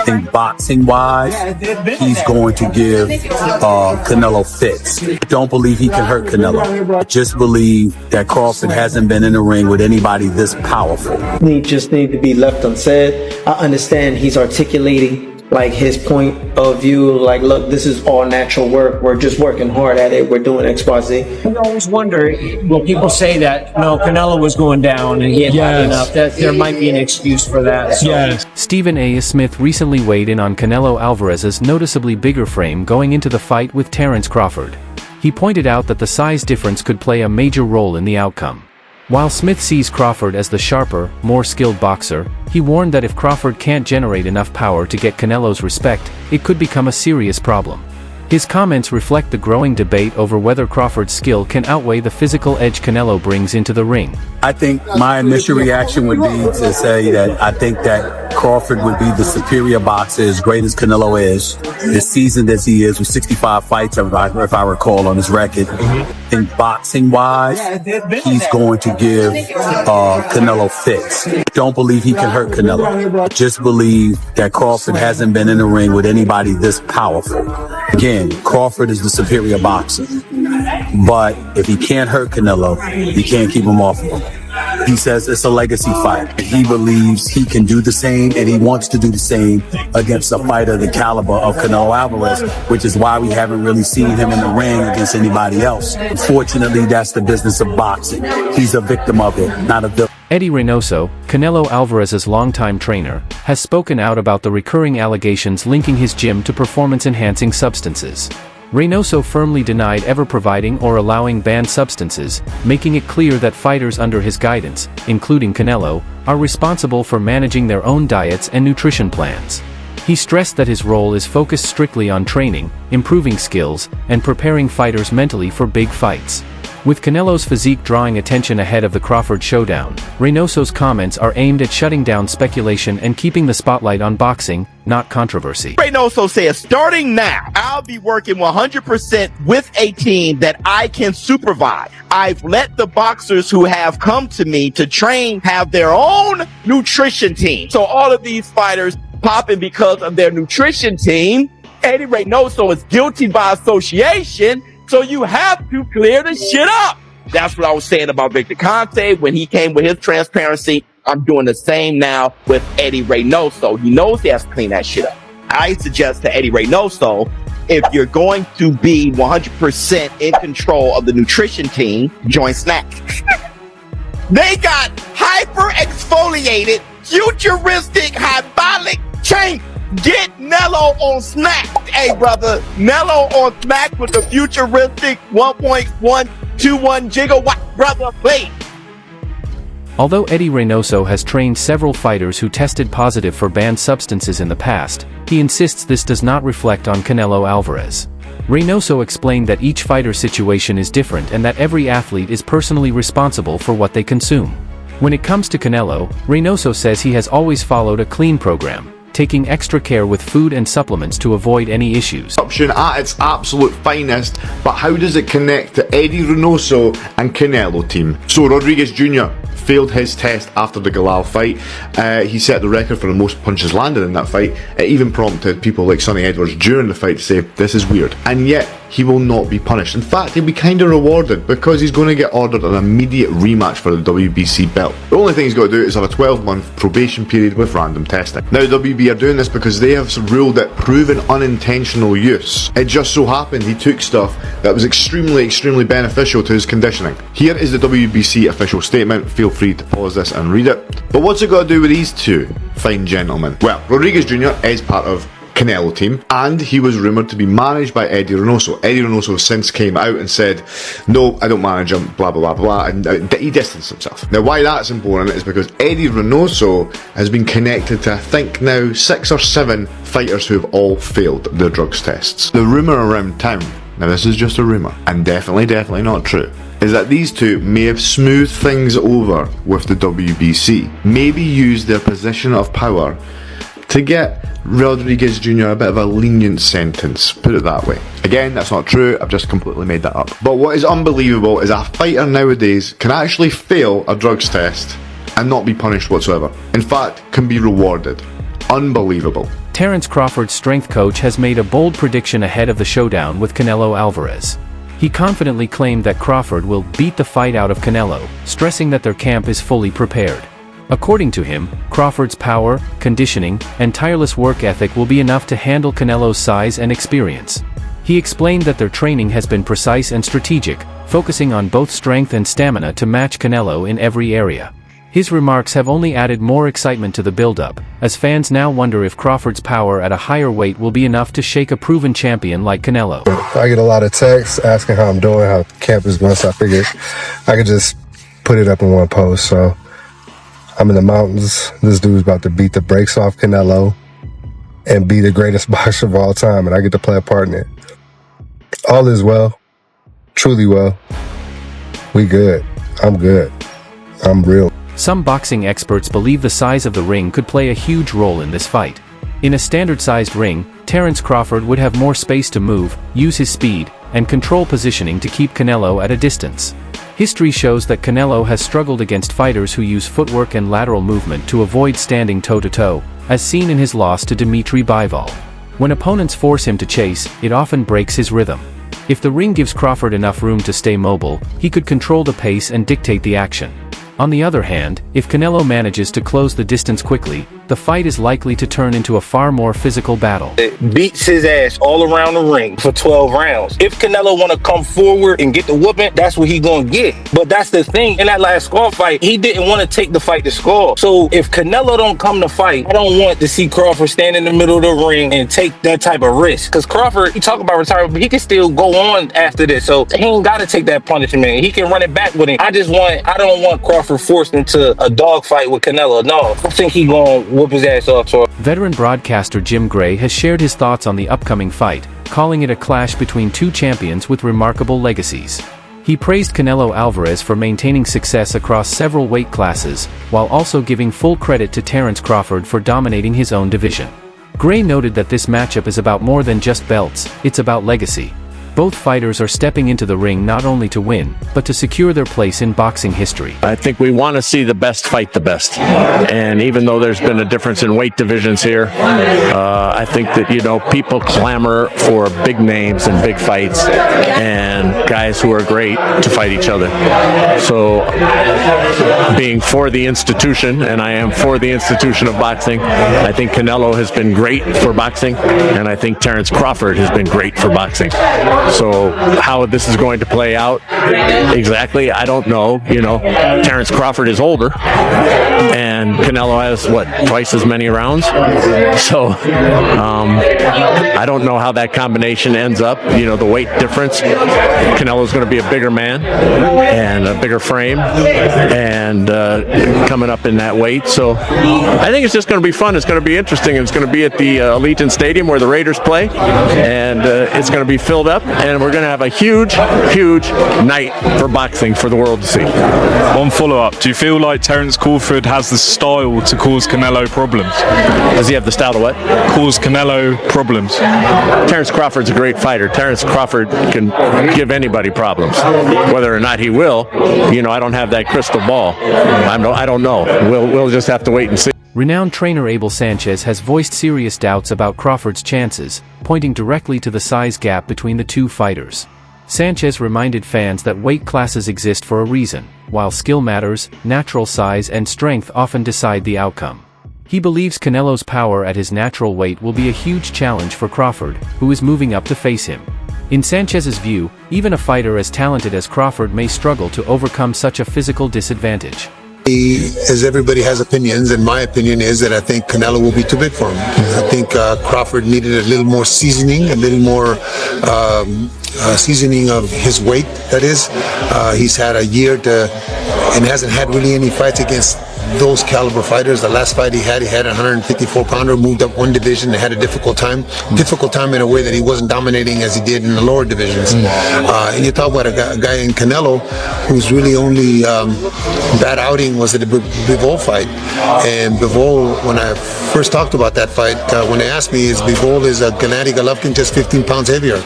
think boxing-wise, he's going to give Canelo fits. Don't believe he can hurt Canelo. I just believe that Crawford hasn't been in the ring with anybody this powerful. He just need to be left unsaid. I understand he's articulating like his point of view, like, look, this is all natural work. We're just working hard at it. We're doing X, Y, Z. I always wonder, will people say that, no, Canelo was going down and he had had enough, that there might be an excuse for that. So. Stephen A. Smith recently weighed in on Canelo Alvarez's noticeably bigger frame going into the fight with Terence Crawford. He pointed out that the size difference could play a major role in the outcome. While Smith sees Crawford as the sharper, more skilled boxer, he warned that if Crawford can't generate enough power to get Canelo's respect, it could become a serious problem. His comments reflect the growing debate over whether Crawford's skill can outweigh the physical edge Canelo brings into the ring. I think my initial reaction would be to say that I think that Crawford would be the superior boxer, as great as Canelo is, as seasoned as he is, with 65 fights, if I recall, on his record. I think boxing-wise, he's going to give Canelo fits. Don't believe he can hurt Canelo. Just believe that Crawford hasn't been in the ring with anybody this powerful. Again, Crawford is the superior boxer. But if he can't hurt Canelo, he can't keep him off of him. He says it's a legacy fight. He believes he can do the same, and he wants to do the same against a fighter the caliber of Canelo Alvarez, which is why we haven't really seen him in the ring against anybody else. Unfortunately, that's the business of boxing. He's a victim of it, not a villain. Eddie Reynoso, Canelo Alvarez's longtime trainer, has spoken out about the recurring allegations linking his gym to performance-enhancing substances. Reynoso firmly denied ever providing or allowing banned substances, making it clear that fighters under his guidance, including Canelo, are responsible for managing their own diets and nutrition plans. He stressed that his role is focused strictly on training, improving skills, and preparing fighters mentally for big fights. With Canelo's physique drawing attention ahead of the Crawford showdown, Reynoso's comments are aimed at shutting down speculation and keeping the spotlight on boxing, not controversy. Reynoso says, starting now, I'll be working 100% with a team that I can supervise. I've let the boxers who have come to me to train have their own nutrition team. So all of these fighters popping because of their nutrition team. Eddie Reynoso is guilty by association. So you have to clear the shit up. That's what I was saying about Victor Conte when he came with his transparency. I'm doing the same now with Eddie Reynoso. He knows he has to clean that shit up. I suggest to Eddie Reynoso, if you're going to be 100% in control of the nutrition team, join Snack. They got hyper-exfoliated, futuristic, hyperbolic chain. Get Nello on Smack. Hey, brother, Nello on Smack with the futuristic 1.121 gigawatt, brother, please. Although Eddie Reynoso has trained several fighters who tested positive for banned substances in the past, he insists this does not reflect on Canelo Alvarez. Reynoso explained that each fighter's situation is different and that every athlete is personally responsible for what they consume. When it comes to Canelo, Reynoso says he has always followed a clean program, taking extra care with food and supplements to avoid any issues. Option at its absolute finest, but how does it connect to Eddie Reynoso and Canelo team? So Rodriguez Jr. failed his test after the Galal fight. He set the record for the most punches landed in that fight. It even prompted people like Sonny Edwards during the fight to say, this is weird. And yet, he will not be punished. In fact, he'll be kind of rewarded because he's going to get ordered an immediate rematch for the WBC belt. The only thing he's got to do is have a 12-month probation period with random testing. Now, WB are doing this because they have ruled it proven unintentional use. It just so happened he took stuff that was extremely beneficial to his conditioning. Here is the WBC official statement. Feel free to pause this and read it. But what's it got to do with these two fine gentlemen? Well, Rodriguez Jr. is part of Canelo team, and he was rumoured to be managed by Eddie Reynoso. Eddie Reynoso since came out and said, no, I don't manage him, blah blah blah, and he distanced himself. Now why that's important is because Eddie Reynoso has been connected to, I think now, 6 or 7 fighters who have all failed their drugs tests. The rumour around town, now this is just a rumour, and definitely not true, is that these two may have smoothed things over with the WBC, maybe used their position of power to get Rodriguez Jr. a bit of a lenient sentence, put it that way. Again, that's not true, I've just completely made that up. But what is unbelievable is a fighter nowadays can actually fail a drugs test and not be punished whatsoever. In fact, can be rewarded. Unbelievable. Terence Crawford's strength coach has made a bold prediction ahead of the showdown with Canelo Alvarez. He confidently claimed that Crawford will beat the fight out of Canelo, stressing that their camp is fully prepared. According to him, Crawford's power, conditioning, and tireless work ethic will be enough to handle Canelo's size and experience. He explained that their training has been precise and strategic, focusing on both strength and stamina to match Canelo in every area. His remarks have only added more excitement to the build-up, as fans now wonder if Crawford's power at a higher weight will be enough to shake a proven champion like Canelo. I get a lot of texts asking how I'm doing, how camp is going, so I figured I could just put it up in one post. So I'm in the mountains. This dude's about to beat the brakes off Canelo and be the greatest boxer of all time, and I get to play a part in it. All is well, truly well. We good. I'm good. I'm real. Some boxing experts believe the size of the ring could play a huge role in this fight. In a standard-sized ring, Terence Crawford would have more space to move, use his speed, and control positioning to keep Canelo at a distance. History shows that Canelo has struggled against fighters who use footwork and lateral movement to avoid standing toe-to-toe, as seen in his loss to Dmitry Bivol. When opponents force him to chase, it often breaks his rhythm. If the ring gives Crawford enough room to stay mobile, he could control the pace and dictate the action. On the other hand, if Canelo manages to close the distance quickly, the fight is likely to turn into a far more physical battle. It beats his ass all around the ring for 12 rounds. If Canelo want to come forward and get the whooping, that's what he gonna get. But that's the thing, in that last Scar fight, he didn't want to take the fight to Scar. So if Canelo don't come to fight, I don't want to see Crawford stand in the middle of the ring and take that type of risk. Because Crawford, he talk about retirement, but he can still go on after this. So he ain't got to take that punishment. He can run it back with him. I don't want Crawford forced into a dogfight with Canelo. No, I think he gonna whoop his ass off. Veteran broadcaster Jim Gray has shared his thoughts on the upcoming fight, calling it a clash between two champions with remarkable legacies. He praised Canelo Alvarez for maintaining success across several weight classes, while also giving full credit to Terence Crawford for dominating his own division. Gray noted that this matchup is about more than just belts, it's about legacy. Both fighters are stepping into the ring not only to win, but to secure their place in boxing history. I think we want to see the best fight the best. And even though there's been a difference in weight divisions here, I think that, people clamor for big names and big fights and guys who are great to fight each other. So being for the institution, and I am for the institution of boxing, I think Canelo has been great for boxing, and I think Terence Crawford has been great for boxing. So how this is going to play out exactly, I don't know. Terence Crawford is older, and Canelo has, twice as many rounds? So I don't know how that combination ends up. The weight difference. Canelo's going to be a bigger man and a bigger frame, and coming up in that weight. So I think it's just going to be fun. It's going to be interesting. It's going to be at the Allegiant Stadium where the Raiders play, and it's going to be filled up. And we're going to have a huge night for boxing for the world to see. One follow-up. Do you feel like Terence Crawford has the style to cause Canelo problems? Does he have the style to what? Cause Canelo problems. Terence Crawford's a great fighter. Terence Crawford can give anybody problems. Whether or not he will, I don't have that crystal ball. I don't know. We'll just have to wait and see. Renowned trainer Abel Sanchez has voiced serious doubts about Crawford's chances, pointing directly to the size gap between the two fighters. Sanchez reminded fans that weight classes exist for a reason. While skill matters, natural size and strength often decide the outcome. He believes Canelo's power at his natural weight will be a huge challenge for Crawford, who is moving up to face him. In Sanchez's view, even a fighter as talented as Crawford may struggle to overcome such a physical disadvantage. As everybody has opinions, and my opinion is that I think Canelo will be too big for him. I think Crawford needed a little more seasoning, a little more seasoning of his weight, that is. He's had a year and hasn't had really any fights against those caliber fighters. The last fight he had a 154-pounder, moved up one division and had a difficult time in a way that he wasn't dominating as he did in the lower divisions. And you talk about a guy in Canelo whose really only bad outing was at the Bivol fight. And Bivol, when I first talked about that fight, when they asked me, Bivol is a Gennady Golovkin, just 15 pounds heavier.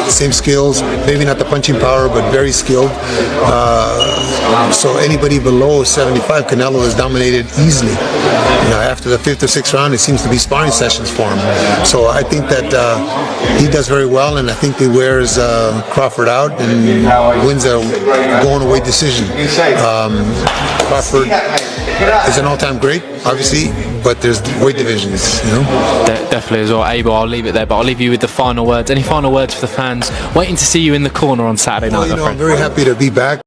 Same skills, maybe not the punching power, but very skilled. So anybody below 75, Canelo is down dominated easily. You know, after the 5th or 6th round, it seems to be sparring sessions for him. So I think that he does very well, and I think he wears Crawford out and wins a going away decision. Crawford is an all-time great, obviously, but there's weight divisions, you know. Definitely as well. Abel, I'll leave it there, but I'll leave you with the final words. Any final words for the fans waiting to see you in the corner on Saturday night? Well, you know, I'm very happy to be back.